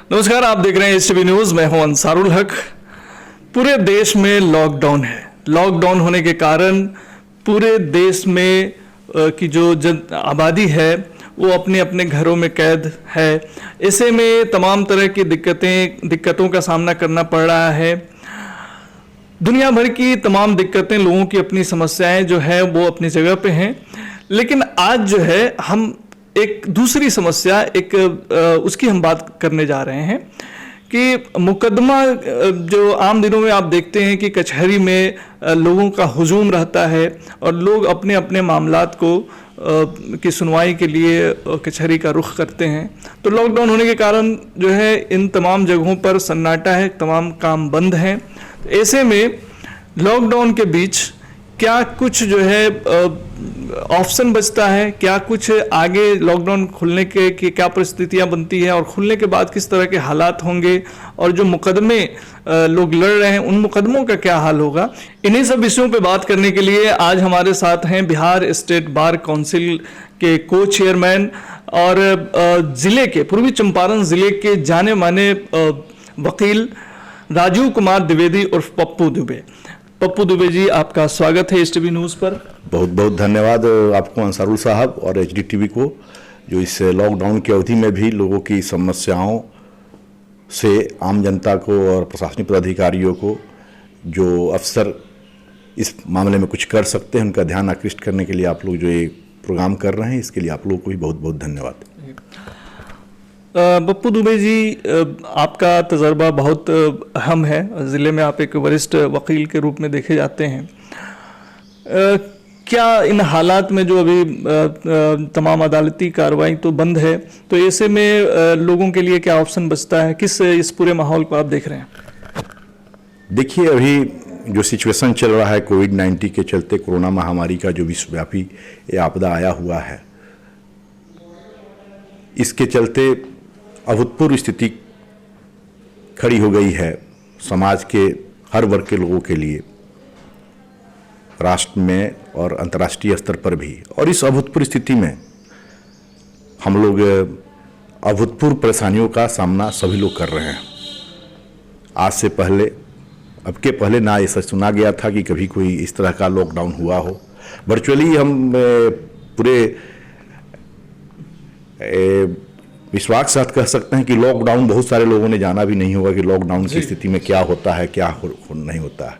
नमस्कार, आप देख रहे हैं एसटीवी न्यूज़। मैं हूं अंसारुल हक। पूरे देश में लॉकडाउन है। लॉकडाउन होने के कारण पूरे देश में की जो आबादी है वो अपने अपने घरों में कैद है। ऐसे में तमाम तरह की दिक्कतों का सामना करना पड़ रहा है। दुनिया भर की तमाम दिक्कतें, लोगों की अपनी समस्याएं जो है वो अपनी जगह पे हैं, लेकिन आज जो है हम एक दूसरी समस्या उसकी हम बात करने जा रहे हैं कि मुकदमा जो आम दिनों में आप देखते हैं कि कचहरी में लोगों का हुजूम रहता है और लोग अपने अपने मामलात को की सुनवाई के लिए कचहरी का रुख करते हैं। तो लॉकडाउन होने के कारण जो है इन तमाम जगहों पर सन्नाटा है, तमाम काम बंद हैं। तो ऐसे में लॉकडाउन के बीच क्या कुछ जो है ऑप्शन बचता है, क्या कुछ आगे लॉकडाउन खुलने के क्या परिस्थितियां बनती है और खुलने के बाद किस तरह के हालात होंगे, और जो मुकदमे लोग लड़ रहे हैं उन मुकदमों का क्या हाल होगा। इन्हीं सब विषयों पे बात करने के लिए आज हमारे साथ हैं बिहार स्टेट बार काउंसिल के को चेयरमैन और जिले के पूर्वी चंपारण जिले के जाने माने वकील राजीव कुमार द्विवेदी उर्फ पप्पू दुबे। पप्पू दुबे जी, आपका स्वागत है एसटीवी न्यूज़ पर। बहुत बहुत धन्यवाद आपको अंसारुल साहब और एचडी टीवी को, जो इस लॉकडाउन की अवधि में भी लोगों की समस्याओं से आम जनता को और प्रशासनिक पदाधिकारियों को जो अफसर इस मामले में कुछ कर सकते हैं उनका ध्यान आकृष्ट करने के लिए आप लोग जो ये प्रोग्राम कर रहे हैं, इसके लिए आप लोगों को भी बहुत बहुत धन्यवाद। पप्पू दुबे जी, आपका तजर्बा बहुत अहम है। ज़िले में आप एक वरिष्ठ वकील के रूप में देखे जाते हैं। क्या इन हालात में जो अभी तमाम अदालती कार्रवाई तो बंद है, तो ऐसे में लोगों के लिए क्या ऑप्शन बचता है? किस इस पूरे माहौल को आप देख रहे हैं? देखिए, अभी जो सिचुएशन चल रहा है कोविड-19 के चलते, कोरोना महामारी का जो विश्वव्यापी ये आपदा आया हुआ है, इसके चलते अभूतपूर्व स्थिति खड़ी हो गई है समाज के हर वर्ग के लोगों के लिए, राष्ट्र में और अंतर्राष्ट्रीय स्तर पर भी। और इस अभूतपूर्व स्थिति में हम लोग अभूतपूर्व परेशानियों का सामना सभी लोग कर रहे हैं। आज से पहले, अब के पहले ना ऐसा सुना गया था कि कभी कोई इस तरह का लॉकडाउन हुआ हो। वर्चुअली हम पूरे विश्वास के साथ कह सकते हैं कि लॉकडाउन बहुत सारे लोगों ने जाना भी नहीं होगा कि लॉकडाउन की स्थिति में क्या होता है, क्या नहीं होता है।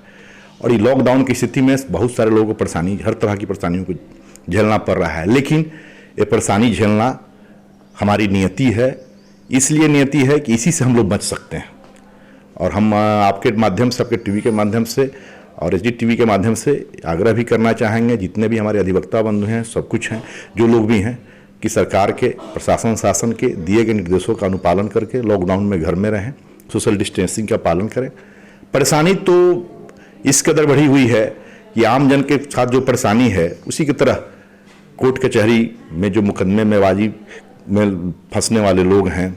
और ये लॉकडाउन की स्थिति में बहुत सारे लोगों को परेशानी, हर तरह की परेशानियों को झेलना पड़ रहा है, लेकिन ये परेशानी झेलना हमारी नियति है। इसलिए नियति है कि इसी से हम लोग बच सकते हैं। और हम आपके माध्यम से, आपके टीवी के माध्यम से और एचडी टीवी के माध्यम से आग्रह भी करना चाहेंगे, जितने भी हमारे अधिवक्ता बंधु हैं, सब कुछ हैं, जो लोग भी हैं, कि सरकार के प्रशासन शासन के दिए गए निर्देशों का अनुपालन करके लॉकडाउन में घर में रहें, सोशल डिस्टेंसिंग का पालन करें। परेशानी तो इस कदर बढ़ी हुई है कि आम जन के साथ जो परेशानी है उसी की तरह कोर्ट कचहरी में जो मुकदमे में बाजी में फंसने वाले लोग हैं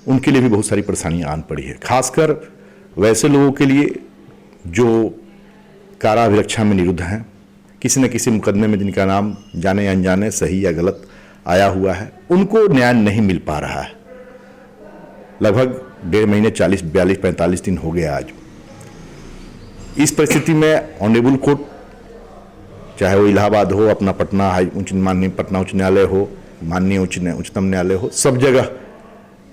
उनके लिए भी बहुत सारी परेशानियां आन पड़ी है। खासकर वैसे लोगों के लिए जो काराभिरक्षा में निरुद्ध हैं, किसी न किसी मुकदमे में जिनका नाम जाने या अनजाने, सही या गलत आया हुआ है, उनको न्याय नहीं मिल पा रहा है। लगभग 1.5 महीने, 40, 42, 45 दिन हो गया आज। इस परिस्थिति में ऑनरेबल कोर्ट, चाहे वो इलाहाबाद हो, अपना पटना माननीय पटना उच्च न्यायालय हो, माननीय उच्चतम न्यायालय हो, सब जगह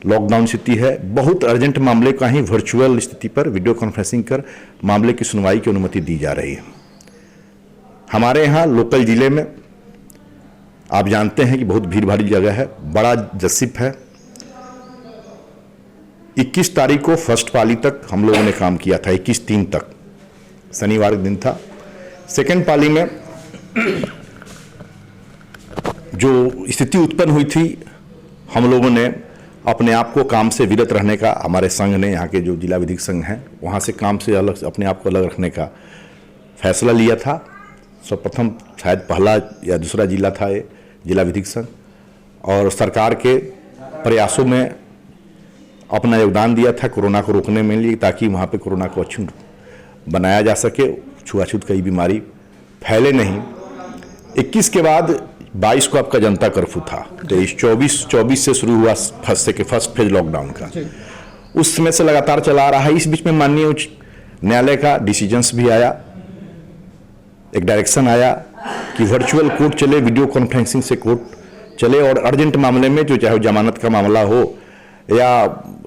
लॉकडाउन स्थिति है। बहुत अर्जेंट मामले का ही वर्चुअल स्थिति पर वीडियो कॉन्फ्रेंसिंग कर मामले की सुनवाई की अनुमति दी जा रही है। हमारे यहाँ लोकल जिले में आप जानते हैं कि बहुत भीड़ भारी जगह है, बड़ा जसिप है। 21 तारीख को फर्स्ट पाली तक हम लोगों ने काम किया था, 21/3 तक, शनिवार दिन था। सेकेंड पाली में जो स्थिति उत्पन्न हुई थी, हम लोगों ने अपने आप को काम से विरत रहने का, हमारे संघ ने, यहाँ के जो जिला विधिक संघ हैं, वहाँ से काम से अलग, अपने आप को अलग रखने का फैसला लिया था। सर्वप्रथम शायद पहला या दूसरा जिला था ये जिला विधिक संघ, और सरकार के प्रयासों में अपना योगदान दिया था कोरोना को रोकने में लिए, ताकि वहाँ पे कोरोना को अछूत बनाया जा सके, छुआछूत कई बीमारी फैले नहीं। 21 के बाद 22 को आपका जनता कर्फ्यू था, 23-24 से शुरू हुआ फर्स्ट फेज लॉकडाउन का, उस समय से लगातार चला रहा है। इस बीच में माननीय उच्च न्यायालय का डिसीजंस भी आया, एक डायरेक्शन आया कि वर्चुअल कोर्ट चले, वीडियो कॉन्फ्रेंसिंग से कोर्ट चले, और अर्जेंट मामले में जो चाहे जमानत का मामला हो या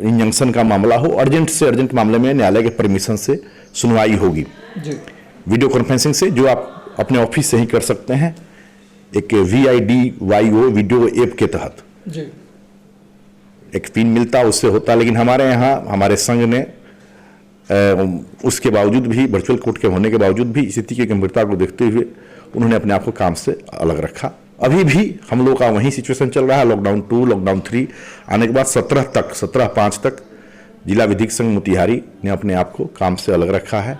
इंजंक्शन का मामला हो, अर्जेंट से अर्जेंट मामले में न्यायालय के परमिशन से सुनवाई होगी वीडियो कॉन्फ्रेंसिंग से, जो आप अपने ऑफिस से ही कर सकते हैं, एक VIDYO वीडियो ऐप के तहत एक पिन मिलता उससे होता। लेकिन हमारे यहाँ हमारे संघ ने उसके बावजूद भी, वर्चुअल कोर्ट के होने के बावजूद भी, स्थिति की गंभीरता को देखते हुए उन्होंने अपने आप को काम से अलग रखा। अभी भी हम लोग का वही सिचुएशन चल रहा है। लॉकडाउन 2, लॉकडाउन 3 आने के बाद 17/5 तक जिला विधिक संघ मोतिहारी ने अपने आप को काम से अलग रखा है।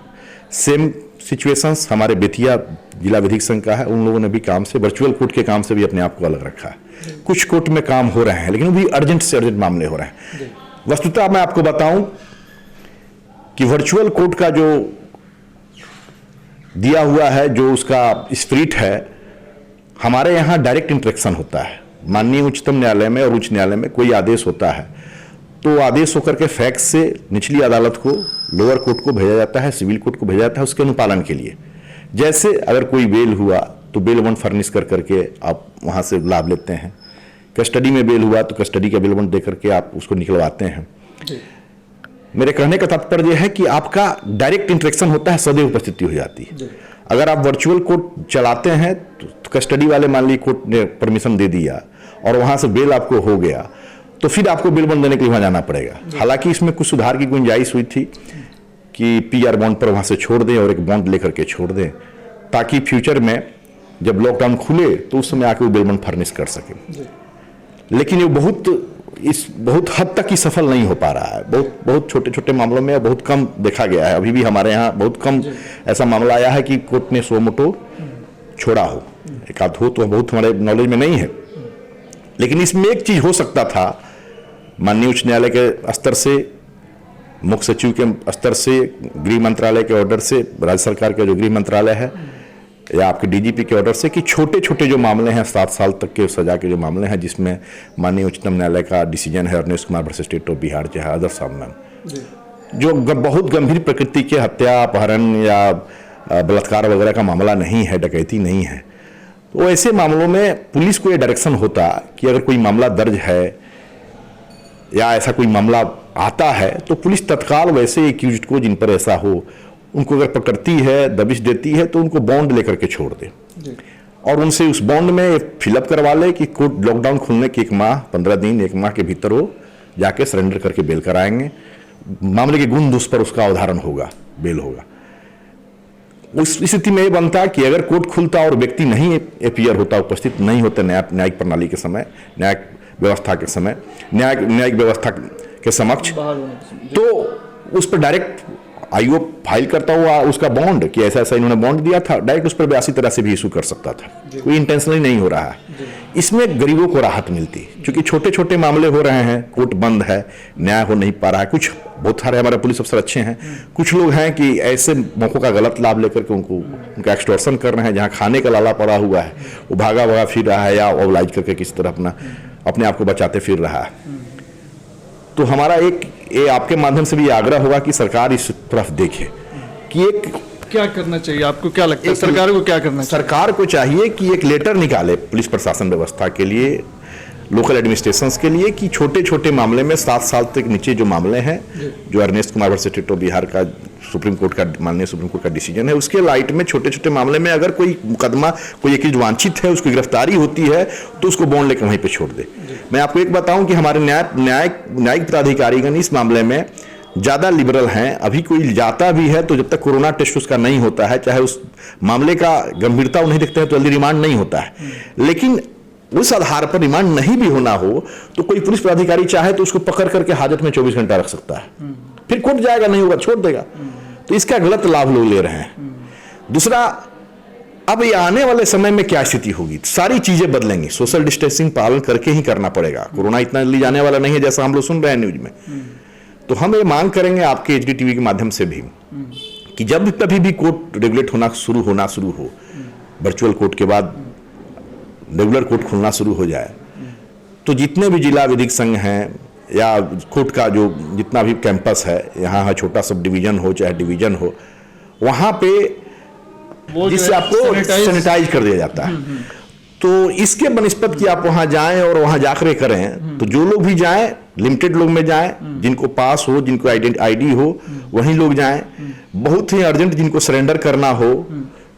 सेम सिचुएशंस हमारे बेतिया जिला विधिक संघ का है, उन लोगों ने भी काम से, वर्चुअल कोर्ट के काम से भी अपने आप को अलग रखा है। कुछ कोर्ट में काम हो रहे हैं, लेकिन वो भी अर्जेंट से अर्जेंट मामले हो रहे हैं। वस्तुतः मैं आपको बताऊं कि वर्चुअल कोर्ट का जो दिया हुआ है, जो उसका स्पिरिट है, हमारे यहाँ डायरेक्ट इंटरेक्शन होता है। माननीय उच्चतम न्यायालय में और उच्च न्यायालय में कोई आदेश होता है तो आदेश होकर के फैक्स से निचली अदालत को, लोअर कोर्ट को भेजा जाता है, सिविल कोर्ट को भेजा जाता है उसके अनुपालन के लिए। जैसे अगर कोई बेल हुआ तो बेल बॉन्ड फर्निश कर करके आप वहाँ से लाभ लेते हैं, कस्टडी में बेल हुआ तो कस्टडी का बेल बॉन्ड दे करके आप उसको निकलवाते हैं। मेरे कहने का तात्पर्य है कि आपका डायरेक्ट इंटरेक्शन होता है, सदैव उपस्थिति हो जाती है। अगर आप वर्चुअल कोर्ट चलाते हैं तो कस्टडी वाले, मान लीजिए कोर्ट ने परमिशन दे दिया और वहाँ से बेल आपको हो गया, तो फिर आपको बेल बॉन्ड देने के लिए वहाँ जाना पड़ेगा। हालांकि इसमें कुछ सुधार की गुंजाइश हुई थी कि PR बॉन्ड पर वहाँ से छोड़ दें और एक बॉन्ड लेकर के छोड़ दें, ताकि फ्यूचर में जब लॉकडाउन खुले तो उस समय आके वो बेल बॉन्ड फर्निश कर सके। लेकिन ये बहुत हद तक ही सफल नहीं हो पा रहा है। बहुत छोटे छोटे मामलों में बहुत कम देखा गया है। अभी भी हमारे यहाँ बहुत कम ऐसा मामला आया है कि कोर्ट ने सो मोटो छोड़ा हो, एक आध हो तो बहुत हमारे नॉलेज में नहीं है। लेकिन इसमें एक चीज हो सकता था, माननीय उच्च न्यायालय के स्तर से, मुख्य सचिव के स्तर से, गृह मंत्रालय के ऑर्डर से, राज्य सरकार का जो गृह मंत्रालय है, या आपके DGP के ऑर्डर से, कि छोटे छोटे जो मामले हैं, 7 साल तक के सजा के जो मामले हैं, जिसमें माननीय उच्चतम न्यायालय का डिसीजन है Arnesh Kumar versus state of Bihar, चाहे अदर साहब मैम, जो बहुत गंभीर प्रकृति के हत्या, अपहरण या बलात्कार वगैरह का मामला नहीं है, डकैती नहीं है, तो ऐसे मामलों में पुलिस को ये डायरेक्शन होता कि अगर कोई मामला दर्ज है या ऐसा कोई मामला आता है तो पुलिस तत्काल वैसे एक्यूज्ड को, जिन पर ऐसा हो, उनको अगर पकड़ती है, दबिश देती है, तो उनको बॉन्ड लेकर के छोड़ दे और उनसे उस बॉन्ड में फिलअप करवा ले कि कोर्ट लॉकडाउन खुलने के 1 माह, 15 दिन, 1 माह के भीतर वो जाके सरेंडर करके बेल कराएंगे। मामले के गुण दोष पर उसका अवधारण होगा, बेल होगा। उस स्थिति में ये बनता कि अगर कोर्ट खुलता और व्यक्ति नहीं अपीयर होता, उपस्थित नहीं होते न्यायिक प्रणाली के समय, न्यायिक व्यवस्था के समय, न्यायिक व्यवस्था के समक्ष, तो उस पर डायरेक्ट IO फाइल करता हुआ उसका बॉन्ड, कि ऐसा ऐसा इन्होंने बॉन्ड दिया था, डायरेक्ट उस पर 82 तरह से भी इशू कर सकता था। कोई इंटेंशनली नहीं हो रहा है। इसमें गरीबों को राहत मिलती, क्योंकि छोटे छोटे मामले हो रहे हैं, कोर्ट बंद है, न्याय हो नहीं पा रहा है। कुछ बहुत सारे हमारे पुलिस अफसर अच्छे हैं, कुछ लोग हैं कि ऐसे मौकों का गलत लाभ लेकर के उनका एक्सटॉर्शन कर रहे हैं। जहाँ खाने का लाला पड़ा हुआ है वो भागा फिर रहा है, या ऑबलाइज करके किसी तरह अपने आप को बचाते फिर रहा है। तो हमारा ये आपके माध्यम से भी आग्रह होगा कि सरकार इस तरफ देखे कि एक क्या करना चाहिए, आपको क्या लगता है सरकार को क्या करना चाहिए? सरकार को चाहिए कि एक लेटर निकाले पुलिस प्रशासन व्यवस्था के लिए, लोकल एडमिनिस्ट्रेशंस के लिए, कि छोटे छोटे मामले में 7 साल तक नीचे जो मामले हैं, जो Arnesh Kumar versus state of Bihar का सुप्रीम कोर्ट का, माननीय सुप्रीम कोर्ट का डिसीजन है, उसके लाइट में छोटे छोटे मामले में अगर कोई मुकदमा, कोई एक वांछित है, उसकी गिरफ्तारी होती है, तो उसको बॉन्ड लेकर वहीं पे छोड़ दे। मैं आपको एक बताऊं कि हमारे न्यायिक पदाधिकारीगण इस मामले में ज्यादा लिबरल हैं। अभी कोई जाता भी है तो जब तक कोरोना टेस्ट उसका नहीं होता है, चाहे उस मामले का गंभीरता वो नहीं देखते हैं, तो जल्दी रिमांड नहीं होता है। लेकिन उस आधार पर रिमांड नहीं भी होना हो तो कोई पुलिस पदाधिकारी चाहे तो उसको पकड़ करके हाजत में 24 घंटा रख सकता है, फिर कोर्ट जाएगा, नहीं होगा छोड़ देगा। तो इसका गलत लाभ लोग ले रहे हैं। दूसरा, अब ये आने वाले समय में क्या स्थिति होगी, सारी चीजें बदलेंगी। सोशल डिस्टेंसिंग पालन करके ही करना पड़ेगा। कोरोना इतना जल्दी जाने वाला नहीं है जैसा हम लोग सुन रहे हैं न्यूज में। तो हम ये मांग करेंगे आपके HD TV के माध्यम से भी कि जब कभी भी कोर्ट रेगुलेट होना शुरू हो, वर्चुअल कोर्ट के बाद रेगुलर कोर्ट खुलना शुरू हो जाए तो जितने भी जिला विधिक संघ हैं या कोर्ट का जो जितना भी कैंपस है, यहाँ छोटा सब डिवीजन हो चाहे डिवीजन हो, वहाँ पे जिससे आपको सैनिटाइज कर दिया जाता है। तो इसके बनस्पत की आप वहाँ जाएं और वहाँ जाकर करें, तो जो लोग भी जाएं लिमिटेड लोग में जाएं, जिनको पास हो, जिनको आईडी हो वही लोग जाएं। बहुत ही अर्जेंट जिनको सरेंडर करना हो,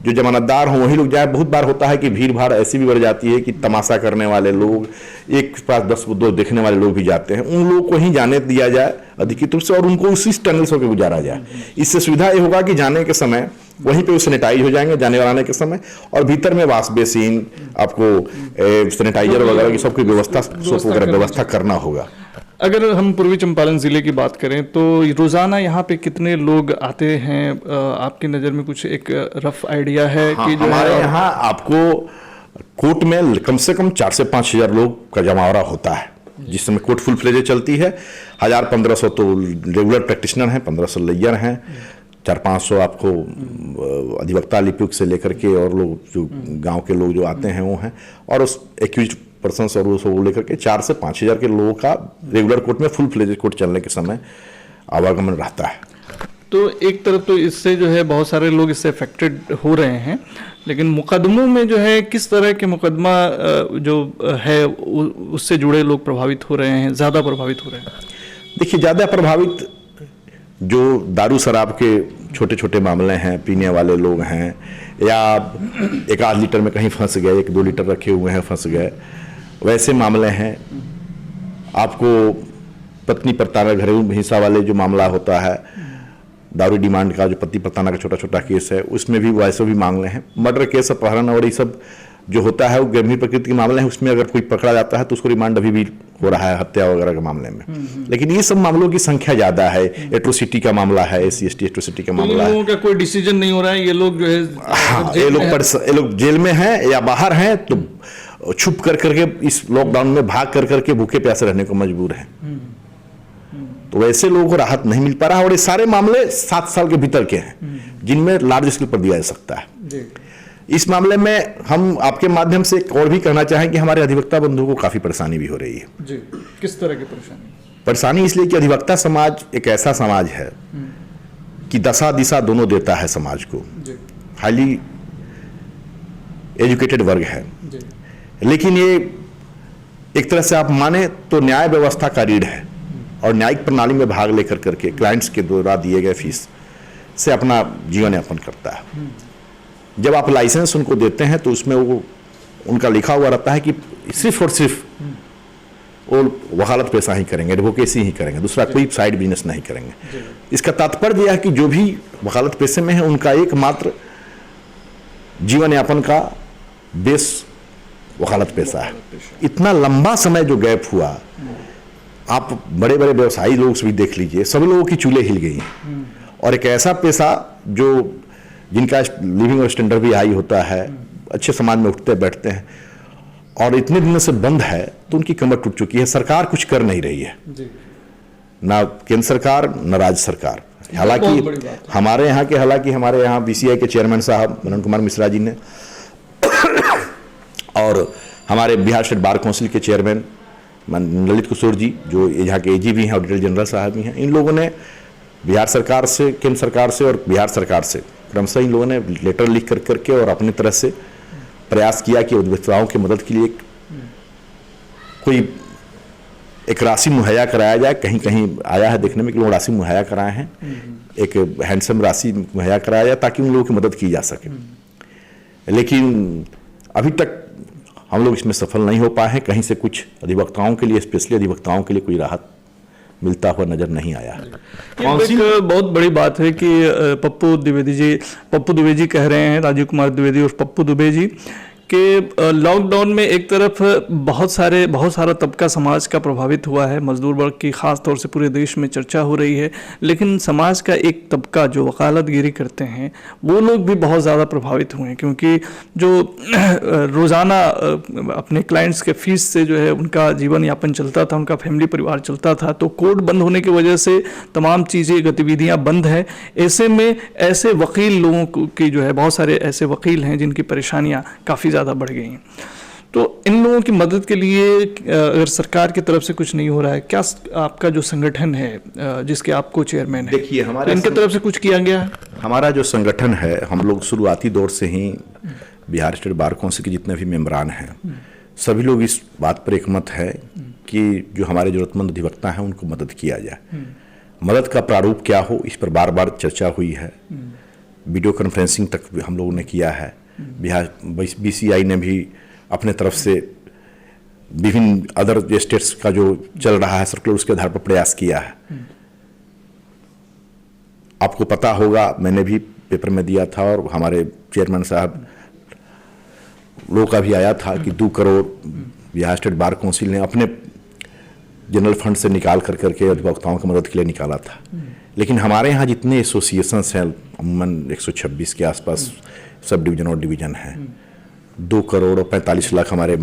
जो जमानतदार हो वही लोग जाए। बहुत बार होता है कि भीड़ भाड़ ऐसी भी बढ़ जाती है कि तमाशा करने वाले लोग, एक पास 10 दो देखने वाले लोग भी जाते हैं, उन लोगों को ही जाने दिया जाए अधिकृत रूप से और उनको उसी टनल से होकर गुजारा जाए। इससे सुविधा ये होगा कि जाने के समय वहीं पे वो सैनिटाइज हो जाएंगे, जाने और आने के समय, और भीतर में वाश बेसिन, आपको सैनिटाइजर वगैरह की सबकी व्यवस्था करना होगा। अगर हम पूर्वी चंपारण जिले की बात करें तो रोजाना यहाँ पे कितने लोग आते हैं, आपकी नज़र में कुछ एक रफ आइडिया है? हाँ, कि जो हमारे यहाँ आपको कोर्ट में कम से कम 4 से 5 हज़ार लोग का जमावड़ा होता है, जिस समय कोर्ट फुल फ्लेज चलती है। 1000-1500 तो रेगुलर प्रैक्टिशनर हैं, 1500 लेयर हैं, 400-500 आपको अधिवक्ता लिपिक से लेकर के और लोग जो गांव के लोग जो आते हैं वो हैं, और उस एक्यूज्ड पर्सन्स और वो लेकर के 4 से 5 हज़ार के लोगों का रेगुलर कोर्ट में फुल फ्लेज कोर्ट चलने के समय आवागमन रहता है। तो एक तरफ तो इससे जो है बहुत सारे लोग इससे अफेक्टेड हो रहे हैं, लेकिन मुकदमों में जो है किस तरह के मुकदमा जो है उससे जुड़े लोग प्रभावित हो रहे हैं, ज़्यादा प्रभावित हो रहे हैं? देखिए, ज़्यादा प्रभावित जो दारू शराब के छोटे छोटे मामले हैं, पीने वाले लोग हैं, या 1-8 लीटर में कहीं फंस गए, 1-2 लीटर रखे हुए हैं फंस गए, वैसे मामले हैं। आपको पत्नी प्रताड़ना, घरेलू हिंसा वाले जो मामला होता है, दारू डिमांड का जो पति प्रताड़ना का छोटा छोटा केस है, उसमें भी वैसे भी मामले हैं। मर्डर केस, अपहरण और ये सब जो होता है वो गंभीर प्रकृति के मामले हैं, उसमें अगर कोई पकड़ा जाता है तो उसको रिमांड अभी भी हो रहा है, हत्या वगैरह के मामले में। लेकिन ये सब मामलों की संख्या ज्यादा है। एट्रोसिटी का मामला है, SC/ST एट्रोसिटी का मामला है, लोगों का कोई डिसीजन नहीं हो रहा है। ये लोग जो है हाँ, ये लोग जेल में हैं या बाहर हैं, तो छुप कर करके इस लॉकडाउन में भाग कर करके भूखे प्यासे रहने को मजबूर हैं। तो वैसे लोगों को राहत नहीं मिल पा रहा, और ये सारे मामले 7 साल के भीतर के हैं जिनमें लार्ज स्केल पर दिया जा सकता है। इस मामले में हम आपके माध्यम से और भी कहना चाहें कि हमारे अधिवक्ता बंधुओं को काफी परेशानी भी हो रही है। जी, किस तरह की परेशानी? इसलिए कि अधिवक्ता समाज एक ऐसा समाज है कि दशा दिशा दोनों देता है समाज को। हाईली एजुकेटेड वर्ग है, लेकिन ये एक तरह से आप माने तो न्याय व्यवस्था का रीढ़ है, और न्यायिक प्रणाली में भाग लेकर करके क्लाइंट्स के द्वारा दिए गए फीस से अपना जीवन यापन करता है। जब आप लाइसेंस उनको देते हैं तो उसमें वो उनका लिखा हुआ रहता है कि सिर्फ और सिर्फ वो वकालत पेशा ही करेंगे, एडवोकेसी ही करेंगे, दूसरा कोई साइड बिजनेस नहीं करेंगे। इसका तात्पर्य यह है कि जो भी वकालत पेशे में है उनका एकमात्र जीवन यापन का बेस वकालत पेशा है। इतना लंबा समय जो गैप हुआ, आप बड़े बड़े व्यवसायी लोग से भी देख लीजिए, सब लोगों की चूल्हे हिल गई हैं। और एक ऐसा पेशा जो जिनका लिविंग स्टैंडर्ड भी हाई होता है, अच्छे समाज में उठते बैठते हैं, और इतने दिनों से बंद है तो उनकी कमर टूट चुकी है। सरकार कुछ कर नहीं रही है, ना केंद्र सरकार ना राज्य सरकार। हालांकि हमारे यहाँ BCI के चेयरमैन साहब मनन कुमार मिश्रा जी ने और हमारे बिहार स्टेट बार काउंसिल के चेयरमैन ललित किशोर जी, जो यहाँ के AG भी हैं, ऑडिटर जनरल साहब भी हैं, इन लोगों ने बिहार सरकार से, केंद्र सरकार से और बिहार सरकार से क्रमशः इन लोगों ने लेटर लिख कर करके और अपनी तरह से प्रयास किया कि अधिवक्ताओं की मदद के लिए कोई एक राशि मुहैया कराया जाए। कहीं कहीं आया है देखने में कि लोग राशि मुहैया कराए हैं, एक हैंडसम राशि मुहैया कराया जाए ताकि उन लोगों की मदद की जा सके। लेकिन अभी तक हम लोग इसमें सफल नहीं हो पाए हैं। कहीं से कुछ अधिवक्ताओं के लिए, स्पेशली अधिवक्ताओं के लिए कोई राहत मिलता हुआ नजर नहीं आया है। एक बहुत बड़ी बात है कि पप्पू द्विवेदी जी कह रहे हैं, राजीव कुमार द्विवेदी और पप्पू दुबे जी, कि लॉकडाउन में एक तरफ बहुत सारा तबका समाज का प्रभावित हुआ है, मजदूर वर्ग की खास तौर से पूरे देश में चर्चा हो रही है, लेकिन समाज का एक तबका जो वकालतगिरी करते हैं वो लोग भी बहुत ज़्यादा प्रभावित हुए हैं, क्योंकि जो रोज़ाना अपने क्लाइंट्स के फीस से जो है उनका जीवन यापन चलता था, उनका फैमिली परिवार चलता था, तो कोर्ट बंद होने की वजह से तमाम चीज़ें, गतिविधियाँ बंद है। ऐसे में ऐसे वकील लोगों की जो है, बहुत सारे ऐसे वकील हैं जिनकी परेशानियाँ काफ़ी ज़्यादा बढ़ गई हैं। तो इन लोगों की मदद के लिए अगर सरकार की तरफ से कुछ नहीं हो रहा है, क्या आपका जो संगठन है जिसके आप को चेयरमैन है, देखिए तो इनके तरफ से कुछ किया गया है? हमारा जो संगठन है, हम लोग शुरुआती दौर से ही बिहार स्टेट बार काउंसिल के जितने भी मेंबरान हैं, सभी लोग इस बात पर एकमत है कि जो हमारे जरूरतमंद अधिवक्ता हैं उनको मदद किया जाए। मदद का प्रारूप क्या हो, इस पर बार बार चर्चा हुई है। वीडियो कॉन्फ्रेंसिंग तक हम लोगों ने किया है। बिहार BCI ने भी अपने तरफ से विभिन्न अदर स्टेट्स का जो चल रहा है सर्कुलर, उसके आधार पर प्रयास किया है। आपको पता होगा, मैंने भी पेपर में दिया था और हमारे चेयरमैन साहब लोगों का भी आया था कि 2 crore Bihar state bar council ने अपने जनरल फंड से निकाल करके अधिवक्ताओं की मदद के लिए निकाला था। लेकिन हमारे यहाँ जितने एसोसिएशंस हैं, अमूमन 126 के आसपास सब डिवीजन और डिवीजन हैं, 2 करोड़ और 45 लाख हमारे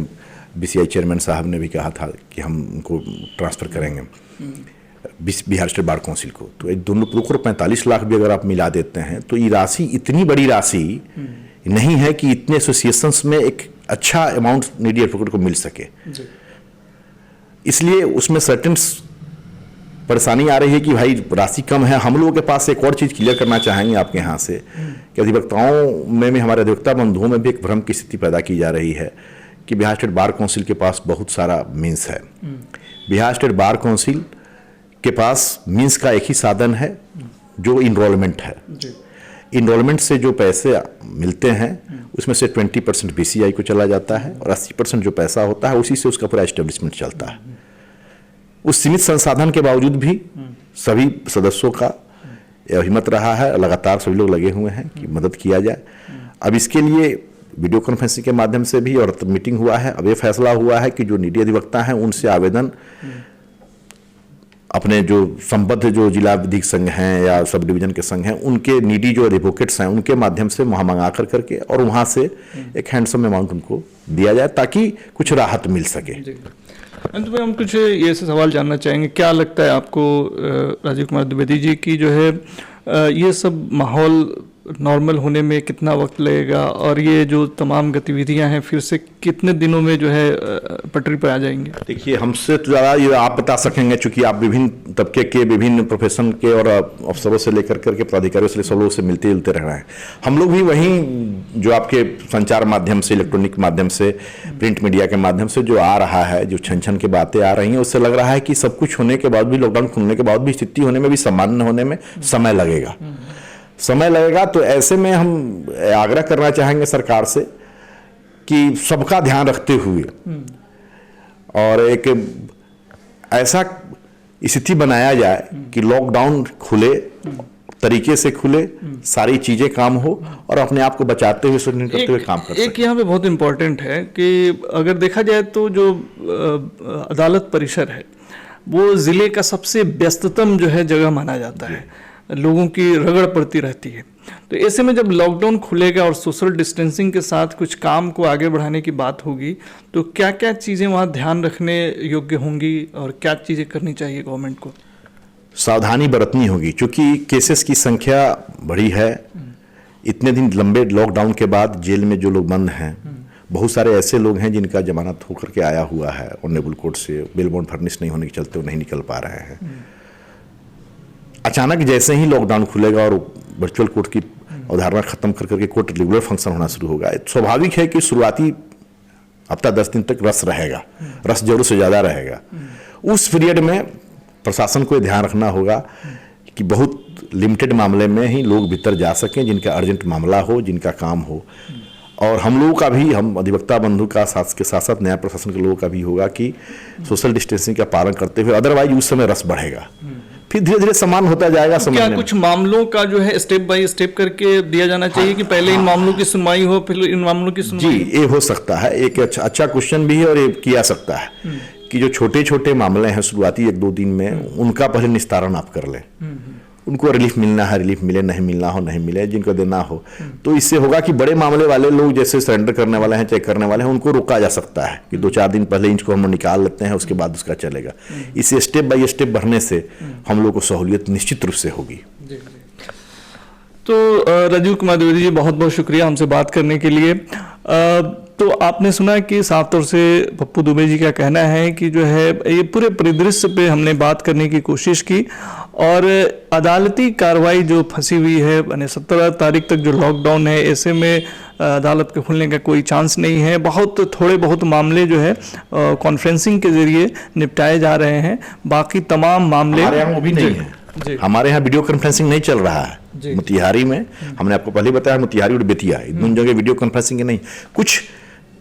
BCI चेयरमैन साहब ने भी कहा था कि हम उनको ट्रांसफ़र करेंगे बिहार स्टेट बार काउंसिल को। तो दोनों 2 करोड़ 45 लाख भी अगर आप मिला देते हैं तो ये राशि इतनी बड़ी राशि नहीं है कि इतने एसोसिएशंस में एक अच्छा अमाउंट नीडी एडवोकेट को मिल सके। इसलिए उसमें सर्टेन परेशानी आ रही है कि भाई राशि कम है। हम लोगों के पास एक और चीज़ क्लियर करना चाहेंगे आपके यहाँ से कि अधिवक्ताओं में हमारे अधिवक्ता बंधुओं में भी एक भ्रम की स्थिति पैदा की जा रही है कि बिहार स्टेट बार काउंसिल के पास बहुत सारा मीन्स है। बिहार स्टेट बार काउंसिल के पास मीन्स का एक ही साधन है जो इनरोलमेंट है। इनरोलमेंट से जो पैसे मिलते हैं उसमें से 20% BCI को चला जाता है और 80% जो पैसा होता है उसी से उसका पूरा एस्टेब्लिशमेंट चलता है। उस सीमित संसाधन के बावजूद भी सभी सदस्यों का यह हिम्मत रहा है, लगातार सभी लोग लगे हुए हैं कि मदद किया जाए। अब इसके लिए वीडियो कॉन्फ्रेंसिंग के माध्यम से भी और मीटिंग हुआ है। अब ये फैसला हुआ है कि जो नीडी अधिवक्ता हैं उनसे आवेदन अपने जो संबद्ध जो जिला विधिक संघ हैं या सब डिवीजन के संघ हैं उनके नीडी जो एडवोकेट्स हैं उनके माध्यम से वहाँ मंगा करके और वहाँ से एक हैंडसम अमाउंट उनको दिया जाए ताकि कुछ राहत मिल सके। अंत में हम कुछ ये सवाल जानना चाहेंगे, क्या लगता है आपको राजीव कुमार द्विवेदी जी की जो है ये सब माहौल नॉर्मल होने में कितना वक्त लगेगा और ये जो तमाम गतिविधियां हैं फिर से कितने दिनों में जो है पटरी पर आ जाएंगे? देखिए, हमसे तो ज़्यादा ये आप बता सकेंगे क्योंकि आप विभिन्न तबके के, विभिन्न प्रोफेशन के और अफसरों से लेकर के पदाधिकारियों से सब लोग से मिलते जुलते रह रहे हैं। हम लोग भी वहीं जो आपके संचार माध्यम से, इलेक्ट्रॉनिक माध्यम से, प्रिंट मीडिया के माध्यम से जो आ रहा है, जो छन की बातें आ रही हैं, उससे लग रहा है कि सब कुछ होने के बाद भी, लॉकडाउन खुलने के बाद भी स्थिति होने में भी सामान्य होने में समय लगेगा। तो ऐसे में हम आग्रह करना चाहेंगे सरकार से कि सबका ध्यान रखते हुए और एक ऐसा स्थिति बनाया जाए कि लॉकडाउन खुले, तरीके से खुले, सारी चीजें काम हो और अपने आप को बचाते हुए, सुरक्षित करते हुए काम कर सकें। एक यहाँ पे बहुत इम्पोर्टेंट है कि अगर देखा जाए तो जो अदालत परिसर है वो जिले का सबसे व्यस्ततम जो है जगह माना जाता है, लोगों की रगड़ पड़ती रहती है। तो ऐसे में जब लॉकडाउन खुलेगा और सोशल डिस्टेंसिंग के साथ कुछ काम को आगे बढ़ाने की बात होगी तो क्या क्या चीज़ें वहाँ ध्यान रखने योग्य होंगी और क्या चीज़ें करनी चाहिए गवर्नमेंट को? सावधानी बरतनी होगी क्योंकि केसेस की संख्या बढ़ी है। इतने दिन लंबे लॉकडाउन के बाद जेल में जो लोग बंद हैं, बहुत सारे ऐसे लोग हैं जिनका जमानत होकर के आया हुआ है ऑनरेबल कोर्ट से, बेल बॉन्ड फर्निश नहीं होने के चलते वो नहीं निकल पा रहे हैं। अचानक जैसे ही लॉकडाउन खुलेगा और वर्चुअल कोर्ट की अवधारणा खत्म करके कोर्ट रेगुलर फंक्शन होना शुरू होगा, स्वाभाविक है कि शुरुआती हफ्ता 10 दिन तक रस रहेगा, रस जरूर से ज़्यादा रहेगा। उस पीरियड में प्रशासन को ध्यान रखना होगा कि बहुत लिमिटेड मामले में ही लोग भीतर जा सकें जिनका अर्जेंट मामला हो, जिनका काम हो। और हम लोगों का भी, हम अधिवक्ता बंधु का साथ के साथ साथ न्याय प्रशासन के लोगों का भी होगा कि सोशल डिस्टेंसिंग का पालन करते हुए, अदरवाइज उस समय रस बढ़ेगा, फिर धीरे धीरे समान होता जाएगा। तो क्या कुछ मामलों का जो है स्टेप बाय स्टेप करके दिया जाना चाहिए कि पहले इन मामलों की सुनवाई हो फिर इन मामलों की सुनवाई? जी, ये हो सकता है, एक अच्छा क्वेश्चन भी है और ये किया सकता है कि जो छोटे छोटे मामले हैं शुरुआती 1-2 दिन में उनका पहले निस्तारण आप कर लें। उनको रिलीफ मिलना है रिलीफ मिले, नहीं मिलना हो नहीं मिले, जिनको देना हो। तो इससे होगा कि बड़े मामले वाले लोग जैसे सरेंडर करने वाले हैं, चेक करने वाले हैं, उनको रोका जा सकता है कि 2-4 दिन पहले इनको हम निकाल लेते हैं, उसके बाद उसका चलेगा। इसे स्टेप बाय स्टेप बढ़ने से हम लोग को सहूलियत निश्चित रूप से होगी। तो राजीव कुमार द्विवेदी जी, बहुत बहुत शुक्रिया हमसे बात करने के लिए। तो आपने सुना कि साफ तौर से पप्पू दुबे जी का कहना है कि जो है ये पूरे परिदृश्य पे हमने बात करने की कोशिश की और अदालती कार्रवाई जो फंसी हुई है, यानी 17 तारीख तक जो लॉकडाउन है, ऐसे में अदालत के खुलने का कोई चांस नहीं है। बहुत थोड़े बहुत मामले जो है कॉन्फ्रेंसिंग के जरिए निपटाए जा रहे हैं, बाकी तमाम मामले हमारे यहाँ वो भी नहीं है। हमारे यहाँ वीडियो कॉन्फ्रेंसिंग नहीं चल रहा है। मोतिहारी में हमने आपको पहले बताया, मोतिहारी और बेतिया इन दोनों जगह वीडियो कॉन्फ्रेंसिंग नहीं। कुछ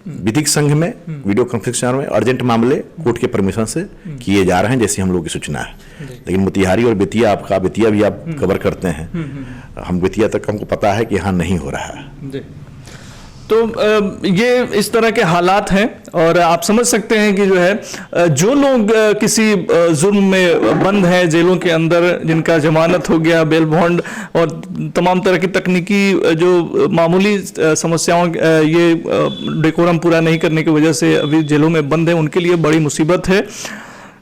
विधिक संघ में वीडियो कॉन्फ्रेंसिंग में अर्जेंट मामले कोर्ट के परमिशन से किए जा रहे हैं, जैसी हम लोग की सूचना है। लेकिन मोतिहारी और बेतिया बेतिया भी आप कवर करते हैं, हम बेतिया तक हमको पता है कि यहाँ नहीं हो रहा है। तो ये इस तरह के हालात हैं और आप समझ सकते हैं कि जो है जो लोग किसी जुर्म में बंद हैं जेलों के अंदर, जिनका जमानत हो गया, बेल बॉन्ड और तमाम तरह की तकनीकी जो मामूली समस्याओं, ये डेकोरम पूरा नहीं करने की वजह से अभी जेलों में बंद है, उनके लिए बड़ी मुसीबत है।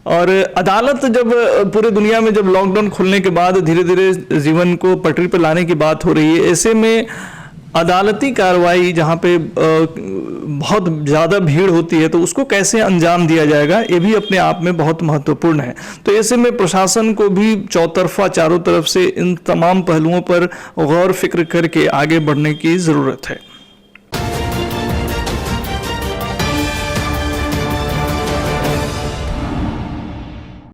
और अदालत जब पूरे दुनिया में जब लॉकडाउन खुलने के बाद धीरे धीरे जीवन को पटरी पर लाने की बात हो रही है, ऐसे में अदालती कार्रवाई जहाँ पे बहुत ज़्यादा भीड़ होती है तो उसको कैसे अंजाम दिया जाएगा, ये भी अपने आप में बहुत महत्वपूर्ण है। तो ऐसे में प्रशासन को भी चौतरफा चारों तरफ से इन तमाम पहलुओं पर गौर फिक्र करके आगे बढ़ने की ज़रूरत है।